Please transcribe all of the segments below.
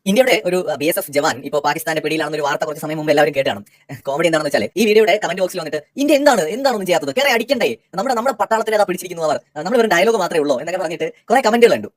ഇന്ത്യയുടെ ഒരു BSF ജവാൻ ഇപ്പോൾ പാകിസ്ഥാന്റെ പിടിയിലാണെന്നൊരു വാർത്ത കുറച്ച് സമയം മുമ്പ് എല്ലാവരും കേട്ടാണ്. കോമഡി എന്താണെന്ന് വെച്ചാൽ ഈ വീഡിയോയുടെ കമന്റ് ബോക്സിൽ വന്നിട്ട് ഇന്ത്യ എന്താണൊന്നും ചെയ്യാത്തത്, കേറെ അടിക്കണ്ടേ, നമ്മുടെ പട്ടാളത്തിൽ അതാ പിടിച്ചിരിക്കുന്നു, നമ്മൾ ഒരു ഡയലോഗ് മാത്രമേ ഉള്ളൂ എന്നൊക്കെ പറഞ്ഞിട്ട് കുറെ കമന്റുകൾ ഉണ്ട്.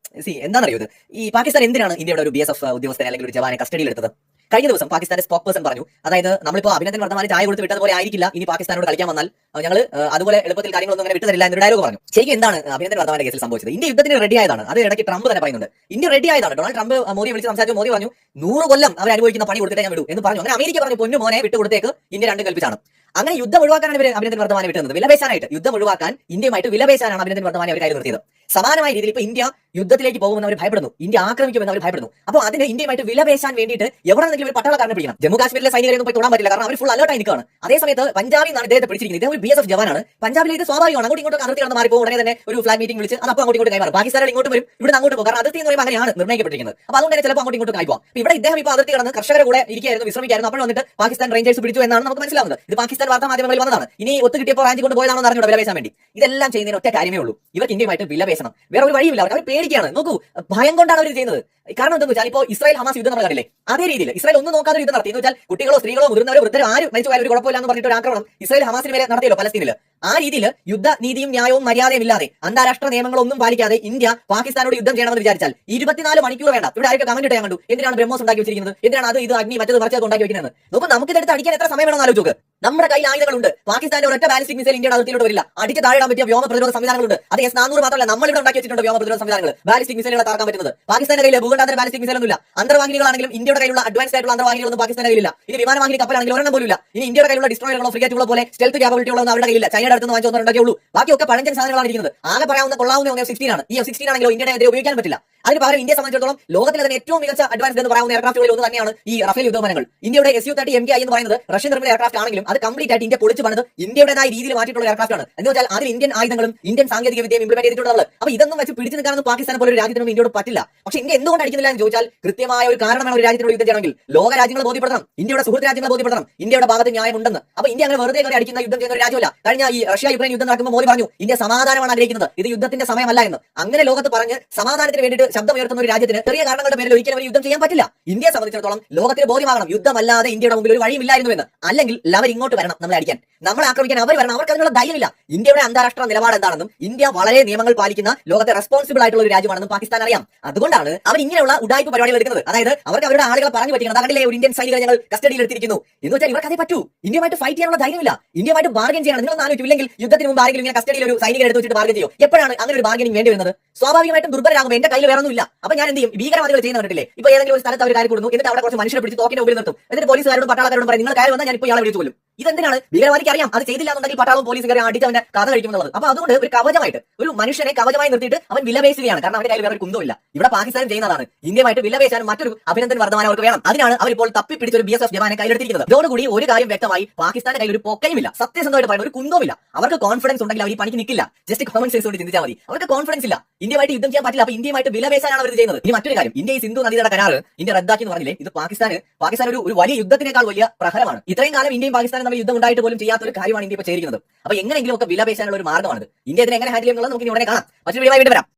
എന്താണെന്നറിയോ, ഈ പാകിസ്ഥാൻ എന്തിനാണ് ഇന്ത്യയുടെ ഒരു BSF ഉദ്യോഗസ്ഥനെ അല്ലെങ്കിൽ ഒരു ജവാനെ കസ്റ്റഡിയിൽ എടുത്തത്? കഴിഞ്ഞ ദിവസം പാകിസ്ഥാന്റെ സ്പോക്ക് പേഴ്സൺ പറഞ്ഞു, അതായത് നമ്മളിപ്പോൾ അഭിനന്ദൻ വർദ്ധമാന് ചായ കൊടുത്ത് വിട്ടതുപോലെ ആയിരിക്കില്ല ഇനി പാകിസ്ഥാനോട് കളിക്കാൻ വന്നാൽ ഞങ്ങൾ അതുപോലെ എളുപ്പത്തിൽ കാര്യങ്ങളൊന്നും അങ്ങനെ വിട്ടുതരില്ല എന്നൊരു ഡയലോഗ് പറഞ്ഞു. ശരിക്കും എന്താണ് അഭിനന്ദൻ വർദ്ധമാന്റെ കേസിൽ സംഭവിച്ചത്? ഇന്ത്യ യുദ്ധത്തിന് റെഡി ആയതാണ്. അത് ഇടയ്ക്ക് ട്രംപ് തന്നെ പറയുന്നുണ്ട്, ഇന്ത്യ റെഡി ആയതാണ്. ഡൊണാൾഡ് ട്രംപ് മോദിയെ വിളിച്ച് സംസാരിച്ചു. മോദി പറഞ്ഞു 100 കൊല്ലം അവർ അനുഭവിക്കുന്ന പണി കൊടുത്തിട്ടേ ഞാൻ വിടൂ എന്ന് പറഞ്ഞു. അങ്ങനെ അമേരിക്ക പറഞ്ഞു പൊന്നു മോനെ വിട്ടു കൊടുത്തേക്ക്, ഇന്ത്യ രണ്ടും കൽപ്പിച്ചാണ്. അങ്ങനെ യുദ്ധം ഒഴിവാക്കാനാണ് ഇവർ അഭിനന്ദൻ വർദ്ധമാനെ വിട്ടുന്നത്, വിലപേശാനായിട്ട്. യുദ്ധം ഒഴിവാക്കാൻ ഇന്ത്യയുമായിട്ട് വിലപേശാനാണ് അഭിനന്ദൻ വർദ്ധമാനെ അവർ കയ്യിൽ നിർത്തിയത്. സമാനമായ രീതിയിൽ ഇപ്പൊ ഇന്ത്യ യുദ്ധത്തിലേക്ക് പോകുമെന്ന് അവർ ഭയപ്പെടുന്നു, ഇന്ത്യ ആക്രമിക്കുമെന്ന് അവർ ഭയപ്പെടുന്നു. അപ്പോൾ അതിന് ഇന്ത്യയുമായിട്ട് വിലപേശാൻ വേണ്ടിയിട്ട് എവിടെന്നെങ്കിലും ഒരു പട്ടാളക്കാരനെ പിടിക്കണം. ജമ്മു കാശ്മീരിലെ സൈനികരെയൊന്നും പോയി തൊടാൻ പറ്റില്ല, കാരണം അവർ ഫുൾ അലേർട്ടായി നിൽക്കുകയാണ്. അതേസമയത്ത് പഞ്ചാബിൽ നിന്നാണ് ഇദ്ദേഹത്തെ പിടിച്ചിരിക്കുന്നത്. ഇദ്ദേഹം ഒരു BSF ജവാനാണ്. പഞ്ചാബിൽ ഇത് സ്വാഭാവികമാണ്. അങ്ങോട്ട് ഇങ്ങോട്ട് അതിർത്തി കടന്ന് മാറിപ്പോൾ ഉടനെ തന്നെ ഒരു ഫ്ലാഗ് മീറ്റിംഗ് വിളിച്ച് അത് അപ്പോൾ അങ്ങോട്ട് ഇങ്ങോട്ട് കൈമാറും. പാകിസ്ഥാനിൽ ഇങ്ങോട്ട് വരും, ഇവിടെ അങ്ങോട്ട് പോകും. കാരണം അതിർത്തി എന്ന് പറയുമ്പോൾ അങ്ങനെയാണ് നിർണ്ണയിക്കപ്പെട്ടിരിക്കുന്നത്. അപ്പോൾ അതുകൊണ്ട് തന്നെ ചിലപ്പോൾ അങ്ങോട്ട് ഇങ്ങോട്ട് കൈപോകാം. ഇവിടെ ഇദ്ദേഹം ഇപ്പോൾ അതിർത്തി കടന്ന് കർഷകരുടെ കൂടെ ഇരിക്കുകയായിരുന്നു, വിശ്രമിക്കായിരുന്നു. അപ്പോൾ വന്നിട്ട് പാകിസ്ഥാൻ റേഞ്ചേഴ്സ് പിടിച്ചു എന്നാണ് നമുക്ക് മനസ്സിലാവുന്നത്. ഇത് പാകിസ്ഥാൻ വാർത്താ മാധ്യമങ്ങളിൽ വന്നതാണ്. ഇനി ഒത്തു കിട്ടിയപ്പോൾ റാഞ്ചി കൊണ്ട് പോയതാണോ എന്ന് അറിഞ്ഞൂടെ വിലപേശാൻ വേണ്ടി. ഇതെല്ലാം ചെയ്യുന്നതിന് ഒറ്റ കാര്യമേ ഉള്ളൂ, ഇവർക്ക് ഇന്ത്യയുമായിട്ട് വിലപേശണം. വേറെ ഒരു വഴിയില്ല. അവർ പേടിക്കുകയാണ്. നോക്കൂ, ഭയം കൊണ്ടാണ് അവർ ചെയ്യുന്നത്. കാരണം എന്താണെന്ന് വെച്ചാൽ ഇപ്പോൾ ഇസ്രായേൽ ഹമാസ് യുദ്ധം നമ്മൾ കണ്ടില്ലേ, അതേ രീതിയിൽ ഇസ്രായേൽ ഒന്നും നോക്കാതെ യുദ്ധം നടത്തി. എന്ന് വെച്ചാൽ കുട്ടികളോ സ്ത്രീകളോ മുതിർന്നവരോ വൃദ്ധരോ ആരും മരിച്ചു പോയാൽ ഒരു കുഴപ്പമില്ല എന്ന് പറഞ്ഞിട്ട് ഒരു ആക്രമണം ഇസ്രായേൽ ഹമാസിന് മേലെ നടത്തിയല്ലോ പലസ്തീനിൽ. ആ രീതിയിൽ യുദ്ധ നീതിയും ന്യായവും മര്യാദയും ഇല്ലാതെ അന്താരാഷ്ട്ര നിയമങ്ങളൊന്നും പാലിക്കാതെ ഇന്ത്യ പാകിസ്ഥാനോട് യുദ്ധം ചെയ്യണമെന്ന് വിചാരിച്ചാൽ 24 മണിക്കൂർ വേണ്ട. ഇവിടെ ആരൊക്കെ കമന്റ് ഇട്ട് ഞാൻ കണ്ടു, എന്തിനാണ് ബ്രഹ്മോസ് ഉണ്ടാക്കി വെച്ചിരിക്കുന്നത്, എന്തിനാണ് അത് ഇത് അഗ്നി മറ്റത് മറിച്ചത് ഉണ്ടാക്കി വെക്കുന്നത്. നോക്കും, നമുക്ക് ഇതെടുത്ത് അടിക്കാൻ എത്ര സമയം വേണമെന്ന് ആലോചിച്ച് നോക്ക്. നമ്മുടെ കയ്യിൽ ആയുധങ്ങളുണ്ട്. പാകിസ്ഥാന്റെ ഒരൊറ്റ ബാലിസ്റ്റിക് മിസൈൽ ഇന്ത്യയുടെ അതിർത്തിയിലോട്ട് വരില്ല. അടിച്ച് താഴെടാൻ പറ്റിയ വ്യോമ പ്രതിരോധ സംവിധാനങ്ങളുണ്ട്. അത് S-400 മാത്രമല്ല, നമ്മളിവിടെ ഉണ്ടാക്കി വെച്ചിട്ടുണ്ട് വ്യോമ പ്രതിരോധ സംവിധാനങ്ങൾ. ബാലിസ്റ്റിക് മിസൈലുകളെ താർക്കാൻ പറ്റുന്നത്. പാകിസ്ഥാന്റെ കയ്യിൽ ഭൂഖണ്ഡാന്തര ബാലിസ്റ്റിക് മിസൈലൊന്നുമില്ല. അന്തർവാഹിനികളാണെങ്കിലും ഇന്ത്യയുടെ കയ്യിലുള്ള അഡ്വാൻസ്ഡ് ആയിട്ടുള്ള അന്തർവാഹിനികളൊന്നും പാകിസ്ഥാന്റെ കയ്യിലില്ല. ഇനി വിമാനവാഹിനി കപ്പലാണെങ്കിലും ഒരെണ്ണം പോലും ഇല്ല. ഇനി ഇന്ത്യയുടെ കയ്യിലുള്ള ഡിസ്ട്രോയറുകളോ ഫ്രിഗേറ്റുകളോ പോലെ സ്റ്റെൽത്ത് ക്യാപ്പബിലിറ്റി ഉള്ളതൊന്നും അവരുടെ കയ്യിലില്ല. ചൈനയുടെ അടുത്ത് വാങ്ങിച്ചു ഒന്നുണ്ടാക്കിയേ ഉള്ളൂ. ബാക്കിയൊക്കെ പഴഞ്ചൻ സാധനങ്ങളാണ് ഇരിക്കുന്നത്. ആകെ പറയാവുന്ന കൊള്ളാവുന്ന F-16 ആണ്. ഈ F-16 ആണെങ്കിലും ഇന്ത്യയുടെ എതിരെ ഉപയോഗിക്കാൻ പറ്റില്ല. അതിന് പകരം ഇന്ത്യയെ സംബന്ധിച്ചിടത്തോളം ലോകത്തിലെ തന്നെ ഏറ്റവും മികച്ച അഡ്വാൻസ്ഡ് എന്ന് പറയാവുന്ന എയർക്രാഫ്റ്റുകളിൽ ഒന്ന് തന്നെയാണ് ഈ റഫേൽ യുദ്ധവിമാനങ്ങൾ. ഇന്ത്യയുടെ Su-30 MKI എന്ന് പറയുന്നത് റഷ്യൻ നിർമ്മിത എയർക്രാഫ്റ്റ് ആണെങ്കിലും അത് കംപ്ലീറ്റ് ആയിട്ട് ഇന്ത്യ പൊളിച്ച് പണിത് ഇന്ത്യയുടേതായ രീതിയിൽ മാറ്റിയിട്ടുള്ള എയർക്രാഫ്റ്റ് ആണ്. എന്ന് വെച്ചാൽ അതിൽ ഇന്ത്യൻ ആയുധങ്ങളും ഇന്ത്യൻ സാങ്കേതിക വിദ്യയും ഇംപ്ലിമെന്റ് ചെയ്തിട്ടുള്ളത്. അപ്പോൾ ഇതൊന്നും വെച്ച് പിടിച്ചു നിൽക്കാനൊന്നും പാകിസ്ഥാനെ പോലെ ഒരു രാജ്യത്തിനും ഇന്ത്യയോട് പറ്റില്ല. പക്ഷേ ഇന്ത്യ എന്തുകൊണ്ട് അടിക്കുന്നില്ല എന്ന് ചോദിച്ചാൽ കൃത്യമായ ഒരു കാരണമാണ് ഒരു രാജ്യത്തോട് യുദ്ധം ചെയ്യണമെങ്കിൽ. ലോക രാജ്യങ്ങളെ ബോധ്യപ്പെടുത്തണം, ഇന്ത്യയുടെ സുഹൃത്ത് രാജ്യങ്ങളെ ബോധ്യപ്പെടുത്തണം, ഇന്ത്യയുടെ ഭാഗത്ത് ന്യായമുണ്ടെന്ന്. അപ്പോൾ ഇന്ത്യ അങ്ങനെ വെറുതെ അടിക്കുന്ന യുദ്ധം ചെയ്യുന്ന ഒരു രാജ്യമല്ല. കഴിഞ്ഞ ഈ റഷ്യ യുക്രൈൻ യുദ്ധം നടക്കുമ്പോൾ മോദി പറഞ്ഞു ഇന്ത്യ സമാധാനമാണ് ആഗ്രഹിക്കുന്നത്, ഇത് യുദ്ധത്തിന്റെ സമയമല്ല എന്ന്. അങ്ങനെ ലോകത്ത് പറഞ്ഞ് സമാധാനത്തിന് വേണ്ടിയിട്ട് ശബ്ദമുയർത്തുന്ന ഒരു രാജ്യത്തിന് ചെറിയ കാരണങ്ങളുടെ പേരിൽ ഒരിക്കലും ഒരു യുദ്ധം ചെയ്യാൻ പറ്റില്ല. ഇന്ത്യയെ സംബന്ധിച്ചിടത്തോളം ലോകത്തിന് ബോധ്യമാകണം യുദ്ധമല്ലാതെ ഇന്ത്യയുടെ മുമ്പിൽ ഒരു വഴിയില്ലായിരുന്നു എന്ന്. അല്ലെങ്കിൽ അവർ ഇങ്ങോട്ട് വരണം നമ്മളെ അടിക്കാൻ, നമ്മളെ ആക്രമിക്കാൻ അവർ വരണം. അവർക്ക് അതിനുള്ള ധൈര്യമില്ല. ഇന്ത്യയുടെ അന്താരാഷ്ട്ര നിലപാട് എന്താണെന്നും ഇന്ത്യ വളരെ നിയമങ്ങൾ പാലിക്കുന്ന ലോകത്തെ റെസ്പോൺസിബിൾ ആയിട്ടുള്ള ഒരു രാജ്യമാണെന്നും പാകിസ്ഥാൻ അറിയാം. അതുകൊണ്ടാണ് അവർ ഇങ്ങനെയുള്ള ഉഡായിപ്പ് പരിപാടികൾ എടുക്കുന്നത്. അതായത് അവർക്ക് അവരുടെ ആളുകളെ പറഞ്ഞു പറ്റിക്കണം. അതല്ലേ ഒരു ഇന്ത്യൻ സൈനികരെ ഞങ്ങൾ കസ്റ്റഡിയിൽ എടുത്തിരിക്കുന്നു എന്ന് വെച്ചാൽ ഇവർക്ക് അതേ പറ്റൂ. ഇന്ത്യയുമായിട്ട് ഫൈറ്റ് ചെയ്യാനുള്ള ധൈര്യമില്ല, ഇന്ത്യയുമായിട്ട് ബാർഗൻ ചെയ്യണം. നിങ്ങൾ ആലോചിക്കും, ഇല്ലെങ്കിൽ യുദ്ധത്തിന് മുമ്പ് ആരെങ്കിലും ഇങ്ങനെ കസ്റ്റഡിയിൽ ഒരു സൈനികരെ എടുത്ത് വെച്ചിട്ട് ബാർഗൻ ചെയ്യും? എപ്പോഴാണ് അങ്ങനെ ഒരു ബാർഗനിങ് വേണ്ടി വരുന്നത്? സ്വാഭാവികമായിട്ടും ദുർബലരാകുമ്പോൾ എന്റെ കയ്യിൽ വേറെ ഒന്നുമില്ല, അപ്പോൾ ഞാൻ എന്ത് ചെയ്യും? ഭീകരവാദികൾ ചെയ്യുന്ന കണ്ടിട്ടില്ലേ, ഇപ്പൊ ഏതെങ്കിലും ഒരു സ്ഥലത്ത് അവർ കാര്യം കൊടുക്കുന്നു, എന്നിട്ട് അവിടെ കുറച്ച് മനുഷ്യരെ പിടിച്ച് തോക്കിന്റെ മുമ്പിൽ നിർത്തും. എന്നിട്ട് പോലീസുകാരോടും പട്ടാളക്കാരോടും പറയും നിങ്ങൾ കാര്യം വന്നാൽ ഞാൻ ഇപ്പോൾ ഇയാളെ വിളിച്ചു കൊല്ലും. ഇതെന്തിനാണ്? ഭീകരവാദിക്ക് അറിയാം അത് ചെയ്തില്ല എന്നുണ്ടെങ്കിൽ പട്ടാളം പോലീസുകാരെ അടിച്ച് അവന്റെ കഥ കഴിക്കുമെന്നുള്ളത്. അപ്പൊ അതുകൊണ്ട് ഒരു കവചമായിട്ട് ഒരു മനുഷ്യനെ കവചമായി നിർത്തിയിട്ട് അവൻ വിലപേശുകയാണ്. കാരണം അവന്റെ കയ്യിൽ വേറെ ഒരു കുന്തമില്ല. ഇവിടെ പാകിസ്ഥാനും ചെയ്യുന്നതാണ്. ഇന്ത്യയുമായിട്ട് വിലപേശാനും മറ്റൊരു അഭിനന്ദൻ വർദ്ധമാനം അവർക്ക് വേണം. അതിനാണ് അവരിപ്പോൾ തപ്പിപ്പിടിച്ചൊരു BSF ജവാനെ കയ്യിലെടുത്തിരിക്കുന്നത്. ഇതോടുകൂടി ഒരു കാര്യം വ്യക്തമായി, പാകിസ്ഥാന്റെ കയ്യിൽ ഒരു പൊക്കയുമില്ല. സത്യസന്ധമായിട്ട് പറയുന്ന ഒരു കുന്തവുമില്ല. അവർക്ക് കോൺഫിഡൻസ് ഉണ്ടെങ്കിൽ അവർ ഈ പണിക്ക് നിൽക്കില്ല. ജസ്റ്റ് കോമൺ സെൻസ് കൊണ്ട് ചിന്തിച്ചാൽ മതി. അവർക്ക് കോൺഫിഡൻസ് ഇല്ല, ഇന്ത്യയുമായിട്ട് യുദ്ധം ചെയ്യാൻ പറ്റില്ല. അപ്പൊ ഇന്ത്യയുമായിട്ട് വിലപേശാനാണ് അവർ ചെയ്യുന്നത്. ഇനി മറ്റൊരു കാര്യം, ഇന്ത്യ ഈ സിന്ധു നദിയുടെ കരാർ ഇന്ത്യ റദ്ദാക്കി എന്ന് പറഞ്ഞില്ലേ, ഇത് പാകിസ്ഥാൻ ഒരു വലിയ യുദ്ധത്തിനേക്കാൾ വലിയ പ്രഹരമാണ്. ഇത്രയും കാലം ഇന്ത്യയും പാകിസ്ഥാനും തമ്മിൽ യുദ്ധം ഉണ്ടായിട്ട് പോലും ചെയ്യാത്തൊരു കാര്യമാണ് ഇന്ത്യ ഇപ്പോൾ ചെയ്തിരിക്കുന്നത്. അപ്പൊ എങ്ങനെയെങ്കിലും ഒക്കെ വിലപേശാനുള്ള ഒരു മാർഗ്ഗമാണിത്. ഇന്ത്യ ഇതിനെ എങ്ങനെ ഹാൻഡിൽ ചെയ്യുന്നത് നമുക്ക് ഇനി ഉടനെ കാണാം. മറ്റൊരു വീഡിയോയുമായി വീണ്ടും വരാം.